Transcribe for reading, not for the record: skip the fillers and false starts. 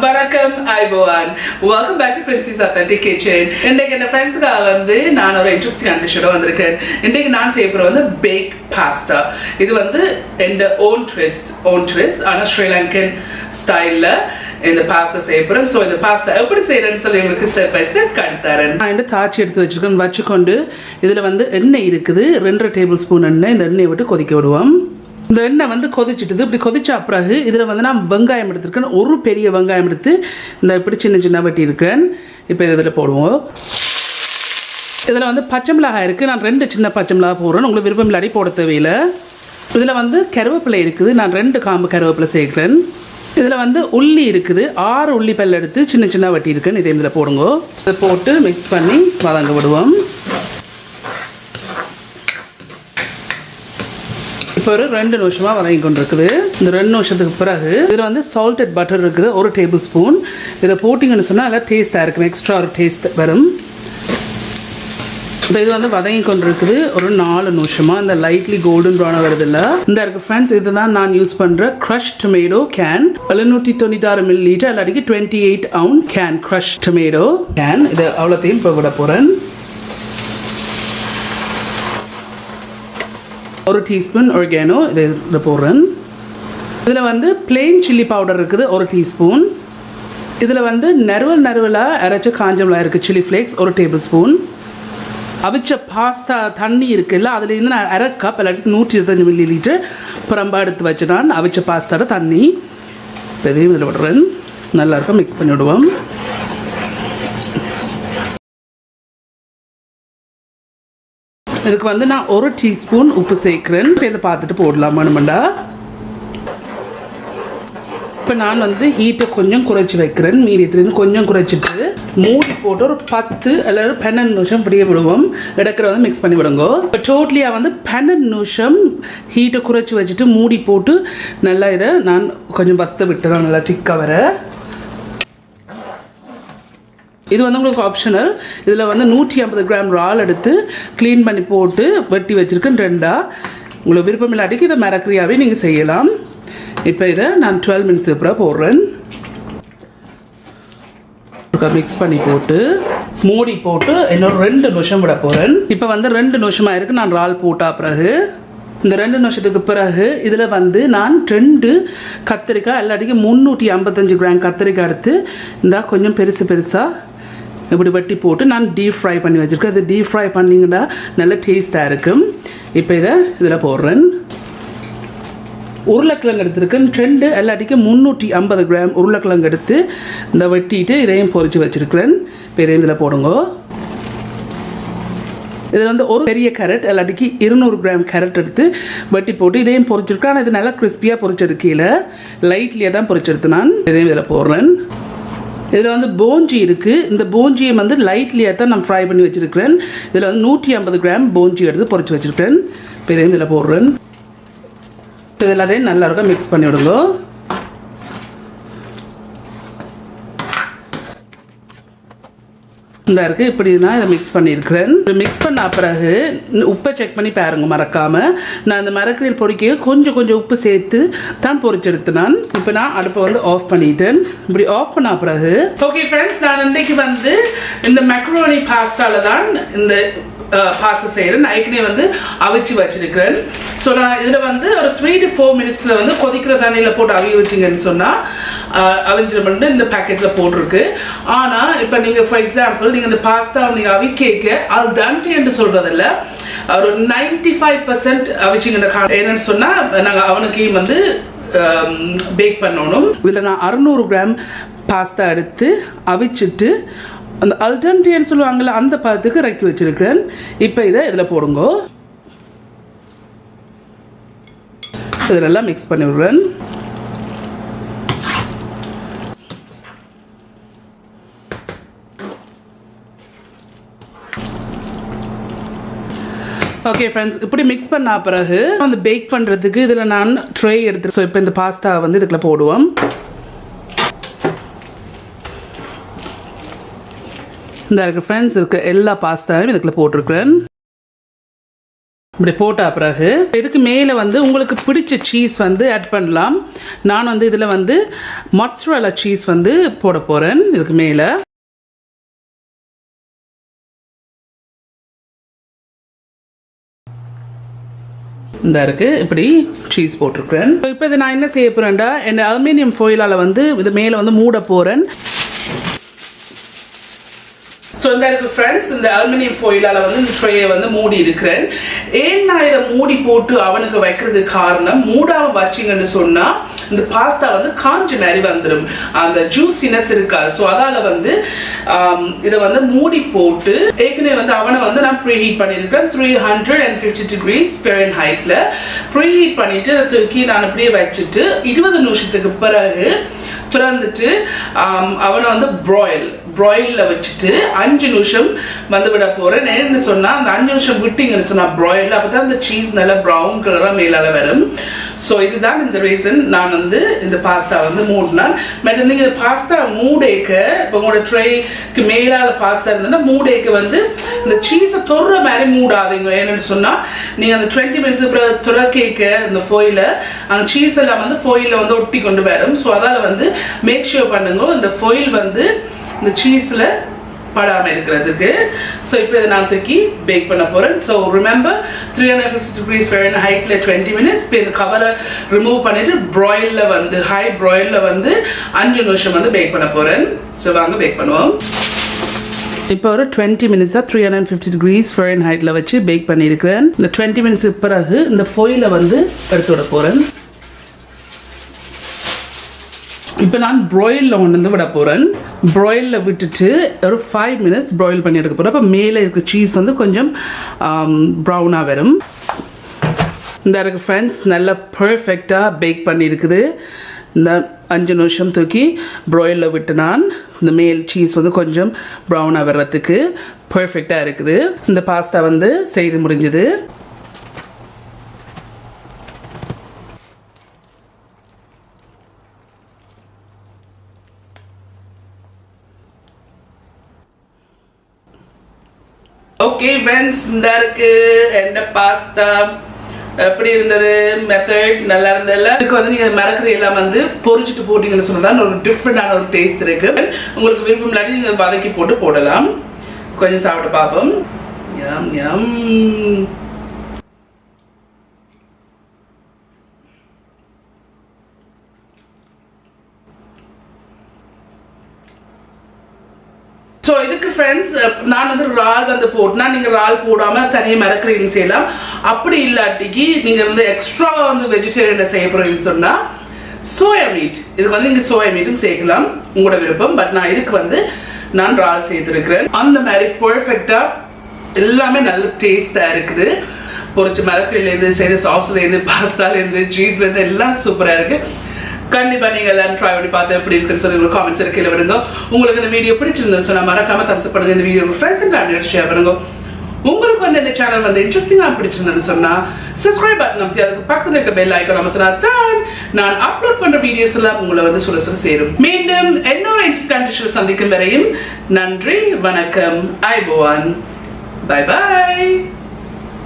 Welcome everyone. Welcome back to Princy's Authentic Kitchen. இன்னைக்கு என் ஃப்ரெண்ட்ஸ்க்காக வந்து நான் ஒரு இன்ட்ரெஸ்டிங் டிஷ்ஷோட வந்திருக்கேன். இன்னைக்கு நான் செய்ய போறது வந்து baked pasta. இது வந்து இந்த own twist ஆனா Sri Lankan ஸ்டைல்ல இந்த பாஸ்தா செய்ய போறேன். சோ இந்த பாஸ்தா எப்படி செய்யறேன்னு சொல்லி உங்களுக்கு ஸ்டெப் பை ஸ்டெப் காட்டுறேன். நான் இந்த தாச்சி எடுத்து வச்சுக்கொண்டு இதுல வந்து எண்ணெய் இருக்குது 2 டேபிள் ஸ்பூன் எண்ணெய். இந்த எண்ணெயை விட்டு கொதிக்க விடுவோம். இந்த எண்ணெய் வந்து கொதிச்சுட்டு இப்படி கொதிச்ச பிறகு இதில் வந்து நான் வெங்காயம் எடுத்துருக்கேன். ஒரு பெரிய வெங்காயம் எடுத்து இந்த இப்படி சின்ன வெட்டி இருக்கேன். இப்போ இதில் போடுவோம். இதில் வந்து பச்சை மிளகாய் இருக்குது. நான் 2 சின்ன பச்சை மிளகாய் போடுறேன். உங்களுக்கு விருப்பம் இல்லாடி போட தேவையில்லை. இதில் வந்து கருவேப்பிலை இருக்குது. நான் 2 காம்பு கருவேப்பிலை சேர்க்குறேன். இதில் வந்து உள்ளி இருக்குது. 6 உள்ளி பல் எடுத்து சின்ன வெட்டி இருக்கேன். இதே இதில் போடுங்க. இதை போட்டு மிக்ஸ் பண்ணி வதங்க விடுவோம். இப்போ ஒரு 2 நிமிஷமாக வதங்கி கொண்டு இருக்குது. இந்த 2 நிமிஷத்துக்கு பிறகு இதில் வந்து சால்டட் பட்டர் இருக்குது 1 டேபிள் ஸ்பூன். இதை போட்டிங்கன்னு சொன்னால் நல்லா டேஸ்ட்டாக இருக்கும். எக்ஸ்ட்ரா ஒரு டேஸ்ட் வரும். இப்போ இது வந்து வதங்கி கொண்டு இருக்குது ஒரு 4 நிமிஷமாக. இந்த லைட்லி கோல்டன் ப்ரௌனாக வருது இல்லை இந்த இருக்குது ஃப்ரெண்ட்ஸ். இதுதான் நான் யூஸ் பண்ணுற crush tomato can. 796 ml இல்லாட்டிக்கு 28 ounce can crush tomato can. இது அவ்வளோத்தையும் இப்போ விட போகிறேன். 1 டீஸ்பூன் Oregano இதில் போடுறேன். இதில் வந்து பிளெயின் சில்லி பவுடர் இருக்குது 1 டீஸ்பூன். இதில் வந்து நறுவலாக அரைச்ச காஞ்ச மிளகாய் இருக்குது சில்லி ஃப்ளேக்ஸ் 1 டேபிள் ஸ்பூன். அவிச்ச பாஸ்தா தண்ணி இருக்குல்ல அதுலேருந்து நான் 1/2 கப் இல்லாட்டி 125 ml புறம்பா எடுத்து வச்சு நான் அவிச்ச பாஸ்தாவோட தண்ணி இப்போ இதையும் இதில் விடுறேன். நல்லாயிருக்கும். மிக்ஸ் பண்ணி விடுவோம். இதுக்கு வந்து நான் 1 டீஸ்பூன் உப்பு சேர்க்குறேன். இப்போ இதை பார்த்துட்டு போடலாம் மணுமண்டா. இப்போ நான் வந்து ஹீட்டை கொஞ்சம் குறைச்சி வைக்கிறேன். மீடியத்துலேருந்து கொஞ்சம் குறைச்சிட்டு மூடி போட்டு ஒரு 10 அல்லது 12 நிமிஷம் இப்படியே விடுவோம். இடக்கிற வந்து மிக்ஸ் பண்ணி விடுங்க. இப்போ டோட்டலியாக வந்து 12 நிமிஷம் ஹீட்டை குறைச்சி வச்சுட்டு மூடி போட்டு நல்லா இதை நான் கொஞ்சம் வத்த விட்டுறேன். நல்லா திக்காக வர. இது வந்து உங்களுக்கு ஆப்ஷனல். இதில் வந்து 150 கிராம் இறால் எடுத்து க்ளீன் பண்ணி போட்டு வெட்டி வச்சுருக்கேன் 2. உங்களுக்கு விருப்பம் இல்லாட்டிக்கு இதை மிரக்கரியாகவே நீங்கள் செய்யலாம். இப்போ இதை நான் 12 மினிட்ஸ் அப்புறம் போடுறேன். மிக்ஸ் பண்ணி போட்டு மூடி போட்டு இன்னொரு 2 நிமிஷம் விட போகிறேன். இப்போ வந்து 2 நிமிஷமாக இருக்குது நான் இறால் போட்டா பிறகு. இந்த 2 நிமிஷத்துக்கு பிறகு இதில் வந்து நான் 2 கத்திரிக்காய் இல்லாட்டிக்கு 355 கிராம் கத்திரிக்காய் எடுத்து இந்த கொஞ்சம் பெருசாக இப்படி வெட்டி போட்டு நான் டீப் ஃப்ரை பண்ணி வச்சுருக்கேன். இது டீப் ஃப்ரை பண்ணிங்கன்னா நல்ல டேஸ்ட்டாக இருக்கும். இப்போ இதில் போடுறேன். உருளைக்கிழங்கு எடுத்துருக்கேன் 2 இல்லாட்டிக்கு 350 கிராம் உருளைக்கிழங்கு எடுத்து இந்த வெட்டிட்டு இதையும் பொரிச்சு வச்சுருக்கிறேன். இப்போ இதையும் இதில் போடுங்க. இதில் வந்து ஒரு பெரிய கேரட் இல்லாட்டிக்கு 200 கிராம் கேரட் எடுத்து வெட்டி போட்டு இதையும் பொரிச்சிருக்கேன். ஆனால் இது நல்லா கிறிஸ்பியாக பொரிச்செடுக்கையில் லைட்லியாக தான் பொரிச்செடுத்து நான் இதையும் இதில் போடுறேன். இதில் வந்து போஞ்சி இருக்குது. இந்த போஞ்சியை வந்து லைட்லியாக தான் நான் ஃப்ரை பண்ணி வச்சுருக்கிறேன். இதில் வந்து 150 கிராம் போஞ்சி எடுத்து பொரிச்சு வச்சுருக்கிறேன். இப்போ இதையும் இதில் போடுறேன். இது எல்லாத்தையும் நல்லா இருக்கும். மிக்ஸ் பண்ணி விடுங்க. இந்த இருக்குது. இப்படி நான் இதை மிக்ஸ் பண்ணியிருக்கிறேன். மிக்ஸ் பண்ண பிறகு உப்பை செக் பண்ணி பாருங்க மறக்காமல். நான் இந்த மரக்கறியில் பொரிக்க கொஞ்சம் உப்பு சேர்த்து தான் பொரிச்செடுத்து நான். இப்போ நான் அடுப்பை வந்து ஆஃப் பண்ணிட்டேன். இப்படி ஆஃப் பண்ண பிறகு ஓகே ஃப்ரெண்ட்ஸ், நான் இன்றைக்கு வந்து இந்த மெக்ரோனி பாஸ்தாவில் தான் இந்த பாஸ்தா செய்கிறேன். நைட்னே வந்து அவிச்சு வச்சிருக்கிறேன். ஸோ நான் இதில் வந்து ஒரு 3 to 4 மினிட்ஸில் வந்து கொதிக்கிற தண்ணியில் போட்டு அவிய விட்டீங்கன்னு சொன்னால் அவிஞ்சிட இந்த பேக்கெட்டில் போட்டிருக்கு. ஆனால் இப்போ நீங்கள் ஃபார் எக்ஸாம்பிள் நீங்கள் இந்த பாஸ்தா நீங்கள் அவிக்க அது டன்டி என்று சொல்கிறதில்ல, ஒரு 95% அவிச்சிங்க. என்னன்னு சொன்னால் நாங்கள் அவனுக்கையும் வந்து பேக் பண்ணணும். இதில் நான் 600 கிராம் பாஸ்தா எடுத்து அவிச்சிட்டு அந்த அல்டன்டின்னு சொல்லுவாங்கள்ல அந்த பதத்துக்கு இறக்கி வச்சிருக்கேன். இப்போ இதை இதில் போடுங்க. இதெல்லாம் மிக்ஸ் பண்ணி விடுறேன். ஓகே ஃப்ரெண்ட்ஸ், இப்படி மிக்ஸ் பண்ண பிறகு அந்த பேக் பண்ணுறதுக்கு இதில் நான் ட்ரே எடுத்து. ஸோ இப்போ இந்த பாஸ்தா வந்து இதுக்குள்ள போடுவோம். இந்த ஃப்ரெண்ட்ஸ் இருக்க எல்லா பாஸ்தாவையும் இதுக்குள்ள போட்டிருக்கிறேன். இப்படி போட்ட பிறகு இதுக்கு மேலே வந்து உங்களுக்கு பிடிச்ச சீஸ் வந்து ஆட் பண்ணலாம். நான் வந்து இதில் வந்து மொட்சரெல்லா சீஸ் வந்து போட போகிறேன் இதுக்கு மேலே. இந்த இருக்கு இப்படி சீஸ் போட்டிருக்கிறேன். இப்போ இதை நான் என்ன செய்ய போகிறேன்டா, என் அலுமினியம் ஃபாயிலால் வந்து இது மேலே வந்து மூட போகிறேன். ஸோ இந்த இருக்கு ஃப்ரெண்ட்ஸ், இந்த அலுமினியம் ஃபாயிலால் வந்து இந்த ட்ரேயை வந்து மூடி இருக்கிறேன். ஏன் நான் இதை மூடி போட்டு அவனுக்கு வைக்கிறதுக்கு காரணம், மூடாமல் வச்சிங்கன்னு சொன்னால் இந்த பாஸ்தா வந்து காஞ்ச மாதிரி வந்துடும், அந்த ஜூசினஸ் இருக்காது. ஸோ அதால் வந்து இதை வந்து மூடி போட்டு ஏற்கனவே வந்து அவனை வந்து நான் ப்ரீ ஹீட் பண்ணியிருக்கிறேன் 350 degrees Fahrenheitல ப்ரீ ஹீட் பண்ணிட்டு அதை தூக்கி நான் அப்படியே வச்சுட்டு 20 நிமிஷத்துக்கு பிறகு திறந்துட்டு அவனை வந்து ப்ராயிலில் வச்சுட்டு 5 நிமிஷம் வந்து விட போகிறேன். என்னன்னு சொன்னால் அந்த 5 நிமிஷம் விட்டிங்கன்னு சொன்னால் ப்ராயில், அப்போ தான் அந்த சீஸ் நல்லா ப்ரௌன் கலராக மேலால் வரும். ஸோ இதுதான் இந்த ரீசன் நான் வந்து இந்த பாஸ்தா வந்து மூடினேன். பட் நீங்கள் இந்த பாஸ்தா மூடேக்க, இப்போ உங்களோட ட்ரேக்கு மேலால் பாஸ்தா இருந்ததுன்னா மூடேக்க வந்து இந்த சீஸை தொடுற மாதிரி மூடாதீங்க. என்னென்னு சொன்னால் நீங்கள் அந்த 20 மினிட்ஸ் துறக்கேக்க இந்த ஃபோயில அந்த சீஸ் எல்லாம் வந்து ஃபோயிலில் வந்து ஒட்டி கொண்டு வரும். ஸோ அதால் வந்து மேக் ஷூர் பண்ணுங்க இந்த ஃபோயில் வந்து இந்த சீஸில் படாமல் இருக்கிறதுக்கு. ஸோ இப்போ இதை நான் தூக்கி பேக் பண்ண போகிறேன். So remember 350 degrees Fahrenheitல 20 minutes. இப்போ இந்த கவரை ரிமூவ் பண்ணிவிட்டு ப்ராயிலில் வந்து ஹை ப்ராயிலில் வந்து 5 நிமிஷம் வந்து பேக் பண்ண போகிறேன். ஸோ வாங்க பேக் பண்ணுவோம். இப்போ ஒரு 20 மினிட்ஸாக 350 degrees Fahrenheitல வச்சு பேக் பண்ணியிருக்கிறேன். இந்த 20 மினிட்ஸுக்கு பிறகு இந்த ஃபோயிலை வந்து எடுத்து விட போகிறேன். இப்போ நான் ப்ராயிலில் கொண்டு வந்து விட போகிறேன். ப்ராயிலில் விட்டுட்டு ஒரு 5 மினிட்ஸ் ப்ராயில் பண்ணி எடுக்க போகிறேன். அப்போ மேலே இருக்க சீஸ் வந்து கொஞ்சம் ப்ரௌனாக வரும். இந்த இருக்கு ஃப்ரெண்ட்ஸ், நல்லா பர்ஃபெக்டாக பேக் பண்ணியிருக்குது. இந்த 5 நிமிஷம் தூக்கி ப்ராயிலில் விட்டு நான் இந்த மேல் சீஸ் வந்து கொஞ்சம் ப்ரௌனாக வர்றதுக்கு பர்ஃபெக்டாக இருக்குது. இந்த பாஸ்தா வந்து செய்து முடிஞ்சுது. ஓகே ஃப்ரெண்ட்ஸ், இந்த இருக்கு எந்த பாஸ்தா எப்படி இருந்தது, மெத்தட் நல்லா இருந்ததில்ல. இதுக்கு வந்து நீங்கள் மரக்கறி எல்லாம் வந்து பொரிச்சிட்டு போட்டிங்கன்னு சொன்னால் ஒரு டிஃப்ரெண்டான ஒரு டேஸ்ட் இருக்கு. உங்களுக்கு விருப்பம் இல்லாட்டி நீங்கள் வதக்கி போட்டு போடலாம். கொஞ்சம் சாப்பிட்டு பார்ப்போம். யம் யம். ஸோ இதுக்கு ஃப்ரெண்ட்ஸ் நான் வந்து ரால் வந்து போட்டுனா நீங்கள் ரால் போடாமல் தனியாக மரக்கறின்னு செய்யலாம். அப்படி இல்லாட்டிக்கு நீங்கள் வந்து எக்ஸ்ட்ரா வந்து வெஜிடேரியனில் செய்ய போகிறீங்கன்னு சொன்னால் சோயா மீட், இதுக்கு வந்து நீங்கள் சோயா மீட்டும் சேர்க்கலாம், உங்களோட விருப்பம். பட் நான் இதுக்கு வந்து நான் ரால் சேர்த்துருக்கிறேன். அந்த மாதிரி பர்ஃபெக்டாக எல்லாமே நல்ல டேஸ்டாக இருக்குது. பொரிச்ச மரக்கறிலேருந்து செய்த சாஸ்லேருந்து பாஸ்தாலேருந்து சீஸ்லேருந்து எல்லாம் சூப்பராக இருக்குது. கண்டிப்பா நீங்க எல்லாரும் ட்ரை பண்ணி பார்த்து எப்படி இருக்குன்னு சொல்லி உங்களுக்கு காமெண்ட்ஸ் கீழே விடுங்க. உங்களுக்கு இந்த வீடியோ பிடிச்சிருந்தது சொன்னா மறக்காம தம்ஸ் அப் பண்ணுங்க. இந்த வீடியோ உங்க ஃப்ரெண்ட்ஸ் அண்ட் ஃபேமிலியோட ஷேர் பண்ணுங்க. உங்களுக்கு வந்து இந்த சேனல் வந்து இன்ட்ரெஸ்டிங்கா பிடிச்சிருந்ததுன்னு சொன்னா சப்ஸ்கிரைப் பட்டன் அமுத்தி அதுக்கு பக்கத்துல இருக்க பெல் ஐகான் அமுத்தினா தான் நான் அப்லோட் பண்ற வீடியோஸ் எல்லாம் உங்களை வந்து சுட சேரும். மீண்டும் இன்னொரு இன்ட்ரெஸ்டிங் கண்டிஷன் சந்திக்கும் வரையும் நன்றி, வணக்கம், ஐபோவான், பை பாய்.